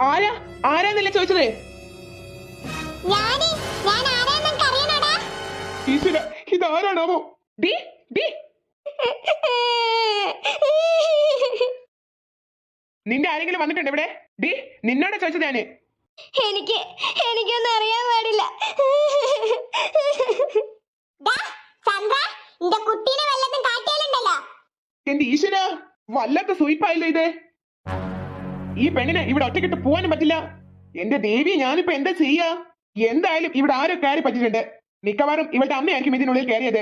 ആരാ ആരാന്നല്ലേ ചോദിച്ചത്? ഈശ്വര, ഇതാരാണാവോ? ഡി ഡി നിന്റെ ആരെങ്കിലും വന്നിട്ടുണ്ട് ഇവിടെ? ഡി നിന്നോട് ചോദിച്ചത് ഞാന്. എനിക്കൊന്നും അറിയാൻ പാടില്ല. എന്റെ ഈശ്വര, വല്ലാത്ത സൂയിപ്പായില്ലോ ഇത്. ഈ പെണ്ണിനെ ഇവിടെ ഒറ്റക്കിട്ട് പോവാനും പറ്റില്ല. എന്റെ ദേവി, ഞാനിപ്പോ എന്താ ചെയ്യാ? എന്തായാലും ഇവിടെ ആരോ കയറി പറ്റിയിട്ടുണ്ട്. മിക്കവാറും ഇവളുടെ അമ്മയായിരിക്കും ഇതിനുള്ളിൽ കയറിയത്.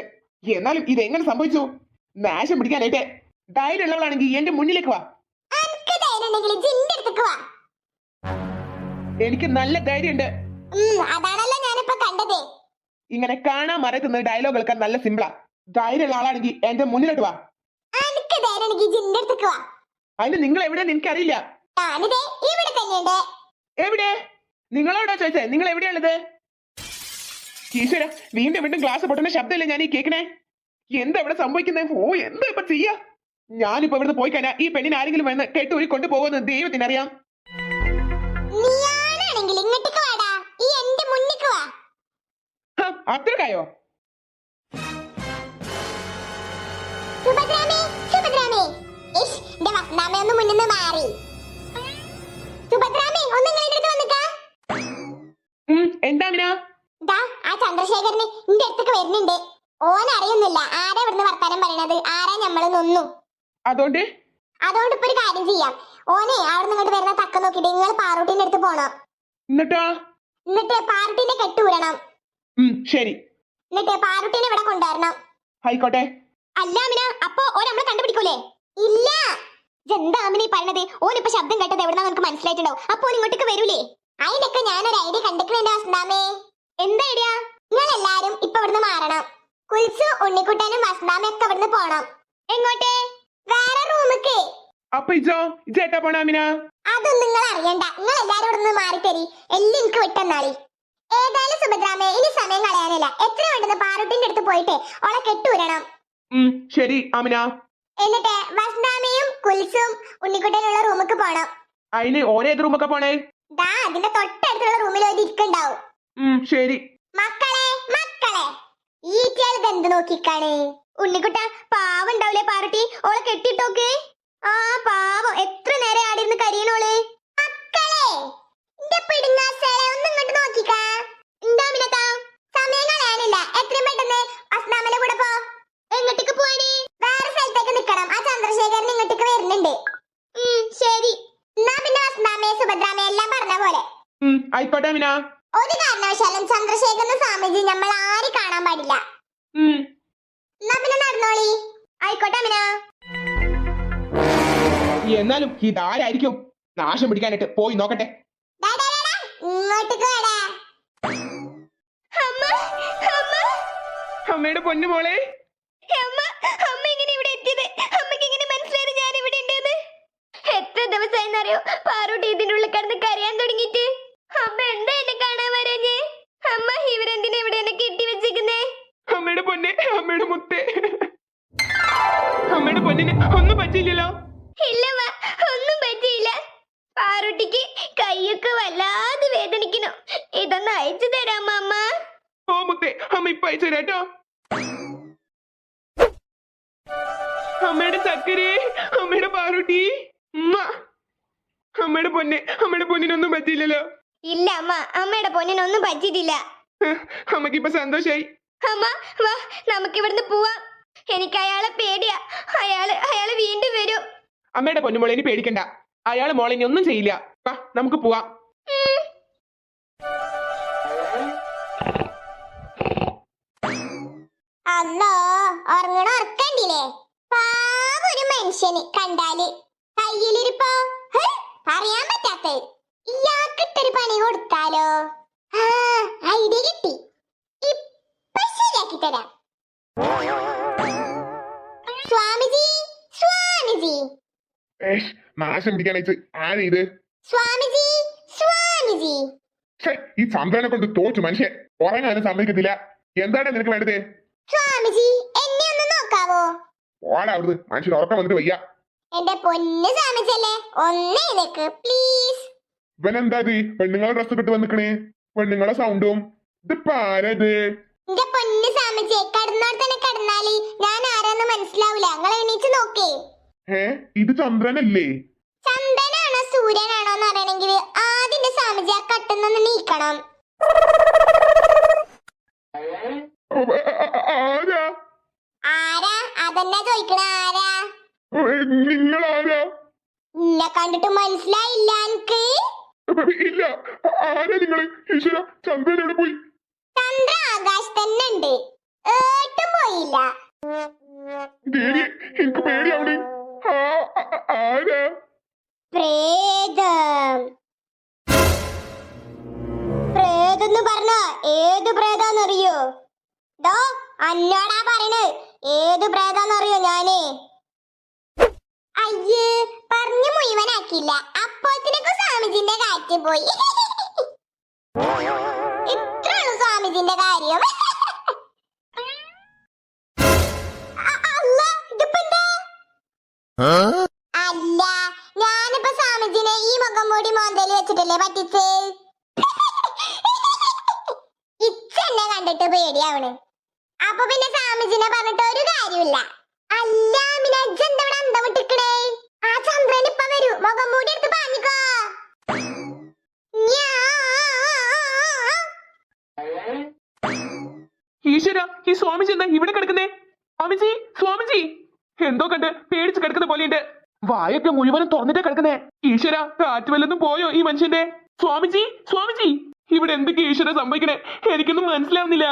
എന്നാലും ഇത് എങ്ങനെ സംഭവിച്ചു? നാശം പിടിക്കാനായിട്ട് ധൈര്യം ഉള്ളവളാണെങ്കിൽ എന്റെ മുന്നിലേക്ക് വാ. എനിക്ക് നല്ല ധൈര്യമുണ്ട്. ഇങ്ങനെ കാണാൻ മറത്തുന്ന ഡയലോഗ് കേൾക്കാൻ നല്ല സിമ്പിളാ. ധൈര്യമുള്ള ആളാണെങ്കിൽ എന്റെ മുന്നിലോട്ട് വാ. അതിന് നിങ്ങൾ എവിടെയെന്ന് എനിക്കറിയില്ല. എവിടെ? നിങ്ങളോടാ ചോദിച്ചേ, നിങ്ങൾ എവിടെയാണത്? ഈശ്വര, വീണ്ടും വീണ്ടും ഗ്ലാസ് പൊട്ടുന്ന ശബ്ദമല്ലേ ഞാൻ ഈ കേൾക്കണേ? എന്താ ഇവിടെ സംഭവിക്കുന്നത്? ഓ, എന്താ ഇപ്പൊ ചെയ്യാ? ഞാനിപ്പോ ഇവിടുന്ന് പോയി കഴിഞ്ഞാൽ ഈ പെണ്ണിനെ ആരെങ്കിലും വന്ന് കെട്ടൂരി കൊണ്ടുപോകുമെന്ന് ദൈവത്തിനറിയാം. അത്രക്കായോ? എന്താ ചന്ദ്രശേഖരന് എന്റെ അടുത്തേക്ക് വരുന്നുണ്ട്. ഓൻ അറിയുന്നില്ല ആരാ ഇവിടുന്ന് വർത്താനം പറയണത്, ആരാ ഞമ്മള് നിന്നു. അതുകൊണ്ട് ഇപ്പൊ ഒരു കാര്യം ചെയ്യാം. ഓനെ അവിടുന്ന് ഇങ്ങോട്ട് വരുന്ന തക്ക നോക്കിട്ട് നിങ്ങൾ പാറൂട്ടിന്റെ അടുത്ത് പോണം. എന്നിട്ട് പാറൂട്ടിനെ കെട്ടൂരണം. ശരി. എന്നിട്ട് പാറൂട്ടിനെ ഇവിടെ കൊണ്ടുവരണം. ആയിക്കോട്ടെ. അല്ല അമിന, അപ്പൊ ഓൻ നമ്മളെ കണ്ടുപിടിക്കൂലേ? ഇല്ല. എന്താ അമിന പറഞ്ഞത്? ഓനിപ്പോ ശബ്ദം കേട്ടത് എവിടെന്നാ നമുക്ക് മനസ്സിലായിട്ടുണ്ടാവും. അപ്പൊ ഓൻ ഇങ്ങോട്ടേക്ക് വരൂലേ? അതിനൊക്കെ ഞാനൊരു ഐഡിയ കണ്ടിട്ടുണ്ട് വസന്താമേ. എന്താ ഐഡിയ? നിങ്ങൾ എല്ലാരും ഇപ്പൊ ഇവിടുന്ന് മാറണം. കുൽസു, ഉണ്ണിക്കുട്ടനും വസന്താമയും ഒക്കെ ഇവിടുന്ന് പോണം. എങ്ങോട്ടേ? വേറെ റൂമിക്ക്. അപ്പൊ ഇജേട്ടാ പോണാമിന? അതൊന്നും നിങ്ങൾ അറിയണ്ട. നിങ്ങൾ എല്ലാരും ഇവിടുന്ന് മാറിത്തരി. എല്ലാം എനിക്ക് വിട്ടെന്നാളി. ഏതായാലും സുഭദ്രാമേ, ഇനി സമയം കളയാനില്ല. എത്ര വേണ്ടെന്ന് പാറുട്ടിന്റെ അടുത്ത് പോയിട്ട് ഓളെ കെട്ടൂരണം. ശരി ആമിന. എന്നിട്ട് വസന്താമയും കുൽസും ഉണ്ണിക്കുട്ടനുള്ള റൂമിക്ക് പോണം. അതിന് ഓരേത് റൂമൊക്കെ പോണേ? അതിന്റെ തൊട്ടടുത്തുള്ള റൂമിൽ ഒരു ഇരിക്കുണ്ടാവും. ശരി. മക്കളെ ഈ ചേലത് എന്ത് നോക്കിക്കാണ്? ഉണ്ണിക്കുട്ട, പാവം ഉണ്ടാവില്ലേ പാറുട്ടി? ഓളെ കെട്ടിട്ടോക്ക്. ആ പാവം, എത്ര നേരം ആടിരുന്ന് കരിയണോള്. മക്കളെ, ഒന്ന് ഇങ്ങോട്ട് നോക്കിക്കാ. എന്താ സമയം കളയാനില്ല. എത്രയും പെട്ടെന്ന് അസ്നാമന്റെ കൂടെ പോ. എങ്ങോട്ടേക്ക് പോവാന്? വേറെ സ്ഥലത്തേക്ക് നിക്കണം. ആ ചന്ദ്രശേഖരൻ ഇങ്ങോട്ടേക്ക് വരുന്നുണ്ട്. ശരി. എന്നാ പിന്നെ അസ്നാമയെ സുഭദ്രാമയെ എല്ലാം പറഞ്ഞ പോലെ. ആയിക്കോട്ടെ അമിന. ഒരു കാരണവശാലും ചന്ദ്രശേഖരനും സ്വാമിജി നമ്മൾ ആരും കാണാൻ പാടില്ല. എന്നാ പിന്നെ നടന്നോളി. ആയിക്കോട്ടെ അമിന. എന്നാലും ഇതാരായിരിക്കും? നാശം പിടിക്കാനായിട്ട് പോയി നോക്കട്ടെ. ഇങ്ങോട്ടേക്ക് വാടാ. അമ്മയുടെ പൊന്നു മോളെ. അമ്മ എങ്ങനെ ഇവിടെ എത്തിയത്? അമ്മക്ക് എങ്ങനെ മനസ്സിലായത് ഞാൻ ഇവിടെ ഉണ്ടെന്ന്? എത്ര ദിവസമായിന്നറിയോ പാറൂട്ടി ഇതിന്റെ ഉള്ളിൽ കിടന്ന് കരയാൻ തുടങ്ങിയിട്ട്? അമ്മ എന്താ എന്നെ കാണാൻ വരാഞ്ഞേ? അമ്മ, ഇവരെന്തിനാ ഇവിടെ എന്നെ കെട്ടി വെച്ചിരിക്കുന്നേ? അമ്മയുടെ പൊന്നെ, അമ്മയുടെ മുത്തേ. അമ്മയുടെ പൊന്നിന് ഒന്നും പറ്റിയില്ലല്ലോ? ഇല്ലമ്മ, ഒന്നും പറ്റിയില്ല. പാറുട്ടിക്ക് കൈയൊക്കെ വല്ലാതെ വേദനിക്കുന്നു. ഇതൊന്ന് അയച്ചു തരാമോ അമ്മ? ഓ മുത്തേ, അമ്മ ഇപ്പൊ അയച്ചു തരാട്ടോ. അമ്മയുടെ ചക്കരേ, അമ്മയുടെ പാറുട്ടി. അമ്മയുടെ പൊന്നെ, അമ്മയുടെ പൊന്നിനൊന്നും പറ്റിയില്ലല്ലോ? ഇല്ല അമ്മ, അമ്മയുടെ പൊന്നിനൊന്നും പറ്റിയിട്ടില്ല. അമ്മക്കിപ്പൊ സന്തോഷായി. അമ്മ വാ, നമുക്ക് ഇവിടുന്ന് പോവാം. എനിക്ക് അയാളെ പേടിയാ. അയാള് വീണ്ടും വരും. അമ്മയുടെ പൊന്നുമോളെ, ഇനി പേടിക്കണ്ട. അയാള് മോളെ ഇനി ഒന്നും ചെയ്യില്ല. വാ, നമുക്ക് പോവാം. അല്ലോ, ഉറക്കണ്ടില്ലേ? പാവം ഒരു മനുഷ്യന് കണ്ടാല്. കയ്യിലിരിപ്പോ പറയാൻ പറ്റാത്ത ഇയാൾക്കിട്ടൊരു പണി കൊടുത്താലോ? ഐഡിയ കിട്ടി. ഇപ്പൊ ശരിയാക്കി തരാം. സ്വാമിജി, നാശം പിടിക്കാനയച്ച് ആരാ ഇത്? സ്വാമിജി. ഈ ചന്ദ്രനെ കൊണ്ട് തോറ്റു മനുഷ്യൻ. ഉറങ്ങാനും സമ്മതിക്കത്തില്ല. എന്താണ് നിനക്ക് വേണ്ടത്? സ്വാമിജി, എന്നെ ഒന്ന് നോക്കാവോ? ഓടാ അവിടുന്ന്, മനുഷ്യൻ ഉറക്കം വന്നിട്ട് വയ്യ. എന്റെ പൊന്ന് സ്വാമിജല്ലേ, ഒന്നേ നിക്ക് പ്ലീസ്. ഇവനെന്താ ഇത് പെണ്ണുങ്ങളെ ഡ്രസ് ഇട്ട് വന്നിക്കണേ പെണ്ണുങ്ങളെ സൗണ്ടും ഇതിപ്പോ ആരത് എന്റെ പൊന്ന് സാമിച്ചേ കടന്നോട് തന്നെ കടന്നാല് ഞാൻ ആരാന്ന് മനസ്സിലാവൂല നിങ്ങൾ എണീച്ച് നോക്കേ. ഇത് ചന്ദ്രനല്ലേ? ചന്ദ്രനാണോ സൂര്യനാണോ എന്ന് അറിയണമെങ്കിൽ ആദ്യം സാമിജി ആ കട്ടുന്നൊന്ന് നീക്കണം. ആരാ ആരാ അതെന്നാ ചോദിക്കണ ആരാ? നിങ്ങളാരാ? എന്നെ കണ്ടിട്ട് മനസ്സിലായില്ല എനിക്ക്? ഇല്ല ആരാ നിങ്ങള്? ഈശ്വര ചന്ദ്രൻ എവിടെ പോയി? ചന്ദ്ര ആകാശ് തന്നെ ഉണ്ട്, ഏട്ടും പോയില്ല. ദേവി എനിക്ക് പേടിയാവണേ. ആരാ? പ്രേതം. പ്രേതെന്ന് പറഞ്ഞ ഏത് പ്രേതാന്നറിയോ? ഡോ അന്നോടാ പറയണ്, ഏത് പ്രേതാന്നറിയോ ഞാന്? അയ്യേ പറഞ്ഞു മുഴുവനാക്കിയില്ല, അപ്പോഴത്തേക്കും സ്വാമിജിന്റെ കാറ്റ് പോയി. ഇത്രയുള്ളൂ സ്വാമിജിന്റെ കാര്യം. അല്ല ഞാനിപ്പോ സ്വാമിജിനെ ഈ മുഖം മൂടി മോന്തല് വെച്ചിട്ടല്ലേ പറ്റിച്ചേ. ഇച്ചെന്നെ കണ്ടിട്ട് പേടിയാവണ്. അപ്പൊ പിന്നെ സ്വാമിജിനെ പറഞ്ഞിട്ട് ഒരു കാര്യമില്ല. അല്ല മിനജെന്തവിടെ അന്തം വിട്ടിക്കണേ? ആ ചന്ദ്രൻ ഇപ്പൊ വരൂ, മുഖം മൂടി എടുത്ത് പാഞ്ഞിക്കോ. ഈശ്വര ഈ സ്വാമിജി എന്താ ഇവിടെ കിടക്കുന്നേ? സ്വാമിജി സ്വാമിജി എന്തോ കണ്ട് പേടിച്ച് കിടക്കുന്ന പോലെയുണ്ട്. വായൊക്കെ മുഴുവനും തുറന്നിട്ടാ കിടക്കുന്നേ. ഈശ്വര കാറ്റ് വല്ലതും പോയോ ഈ മനുഷ്യന്റെ? സ്വാമിജി സ്വാമിജി ഇവിടെ എന്തൊക്കെ ഈശ്വര സംഭവിക്കണേ? എനിക്കൊന്നും മനസ്സിലാവുന്നില്ല.